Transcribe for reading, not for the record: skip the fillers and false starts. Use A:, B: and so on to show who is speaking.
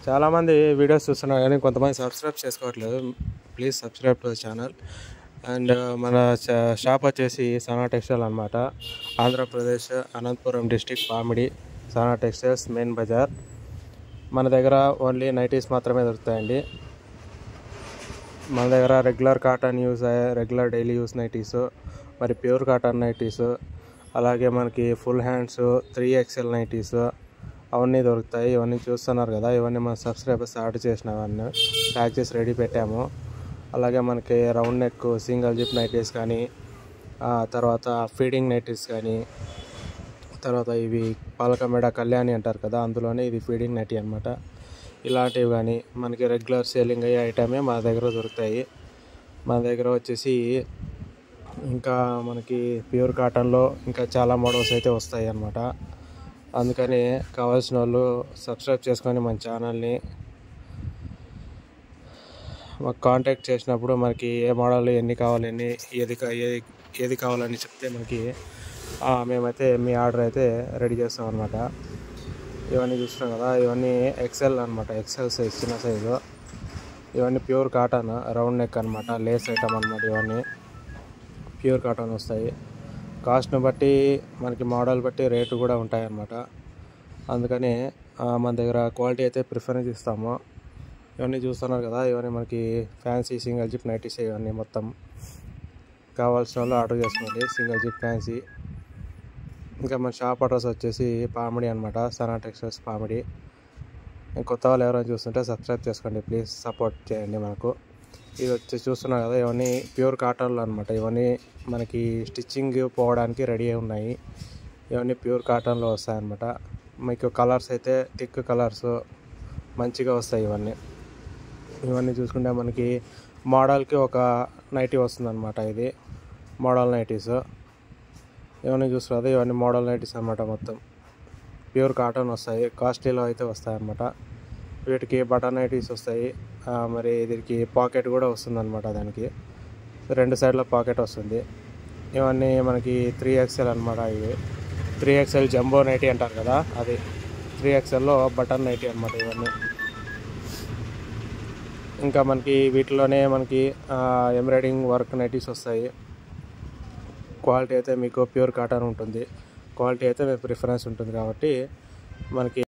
A: చాలామంది వీడియోస్ చూస్తున్నారు కానీ కొంతమంది సబ్స్క్రైబ్ చేసుకోవట్లేదు. Please subscribe to the channel. And మన షాప్ వచ్చేసి సనా టెక్స్టైల్ అనమాట. Andhra Pradesh Anantapuram district Pamidi Sana textiles main బజార్. మన దగ్గర ఓన్లీ నైటీస్ మాత్రమే దొరుకుతాయండి. మన దగ్గర regular cotton use regular daily use nighties, మరి ప్యూర్ కాటన్ నైటీస్, అలాగే మనకి ఫుల్ హ్యాండ్స్ 3XL నైటీస్ అవన్నీ దొరుకుతాయి. ఇవన్నీ చూస్తున్నారు కదా, ఇవన్నీ మన సబ్స్క్రైబర్స్ ఆర్డర్ చేసినవన్నీ ప్యాక్ చేసి రెడీ పెట్టాము. అలాగే మనకి round neck single zip nighties కానీ, తర్వాత ఫీడింగ్ నైటీస్ కానీ, తర్వాత ఇవి పాలకమేడ కళ్యాణి అంటారు కదా, అందులోనే ఇది ఫీడింగ్ నైటీ అనమాట. ఇలాంటివి కానీ మనకి రెగ్యులర్ సేలింగ్ అయ్యే ఐటమే మన దగ్గర దొరుకుతాయి. మన దగ్గర వచ్చేసి ఇంకా మనకి ప్యూర్ కాటన్లో ఇంకా చాలా మోడల్స్ అయితే వస్తాయి అన్నమాట. అందుకని కావాల్సిన వాళ్ళు సబ్స్క్రైబ్ చేసుకొని మన ఛానల్ని మాకు కాంటాక్ట్ చేసినప్పుడు మనకి ఏ మోడల్ ఎన్ని కావాలని ఏది కావాలని చెప్తే మనకి మేమైతే మీ ఆర్డర్ అయితే రెడీ చేస్తాం అనమాట. ఇవన్నీ చూస్తున్నాం కదా, ఇవన్నీ XL అనమాట, XL సైజ్ చిన్న సైజు. ఇవన్నీ ప్యూర్ కాటన్ రౌండ్ నెక్ అనమాట, లేస్ ఐటమ్ అనమాట. ఇవన్నీ ప్యూర్ కాటన్ వస్తాయి. కాస్ట్ను బట్టి మనకి మోడల్ బట్టి రేటు కూడా ఉంటాయి అన్నమాట. అందుకని మన దగ్గర క్వాలిటీ అయితే ప్రిఫరెన్స్ ఇస్తాము. ఇవన్నీ చూస్తున్నారు కదా, ఇవన్నీ మనకి ఫ్యాన్సీ సింగిల్ జిప్ నైటీస్. ఇవన్నీ మొత్తం కావాల్సిన వాళ్ళు ఆర్డర్ చేసుకోండి, సింగిల్ జిప్ ఫ్యాన్సీ. ఇంకా మన షాప్ అడ్రస్ వచ్చేసి పామిడి అనమాట, సనా టెక్స్టైల్స్ పామిడి. కొత్త వాళ్ళు ఎవరైనా చూస్తుంటే సబ్స్క్రైబ్ చేసుకోండి, ప్లీజ్ సపోర్ట్ చేయండి మనకు. ఇది వచ్చి చూస్తున్నారు కదా, ఇవన్నీ ప్యూర్ కాటన్లో అనమాట. ఇవన్నీ మనకి స్టిచ్చింగ్ పోవడానికి రెడీ అయి ఉన్నాయి. ఇవన్నీ ప్యూర్ కాటన్లో వస్తాయన్నమాట. మీకు కలర్స్ అయితే థిక్ కలర్స్ మంచిగా వస్తాయి. ఇవన్నీ చూసుకుంటే మనకి మోడల్కి ఒక నైటీ వస్తుందన్నమాట. ఇది మోడల్ నైటీస్. ఇవన్నీ చూస్తున్నారు, ఇవన్నీ మోడల్ నైటీస్ అనమాట. మొత్తం ప్యూర్ కాటన్ వస్తాయి, కాస్ట్లీలో అయితే వస్తాయి అన్నమాట. వీటికి బటన్ నైటీస్ వస్తాయి. మరి దీనికి పాకెట్ కూడా వస్తుంది అనమాట. దానికి 2 సైడ్ల పాకెట్ వస్తుంది. ఇవన్నీ మనకి 3XL అనమాట. ఇవి 3XL జంబో నైటీ అంటారు కదా, అది 3XLలో బటన్ నైటీ అనమాట ఇవన్నీ. ఇంకా మనకి వీటిలోనే మనకి ఎంబ్రాయిడింగ్ వర్క్ నైటీస్ వస్తాయి. క్వాలిటీ అయితే మీకు ప్యూర్ కాటన్ ఉంటుంది. క్వాలిటీ అయితే మీకు ప్రిఫరెన్స్ ఉంటుంది కాబట్టి మనకి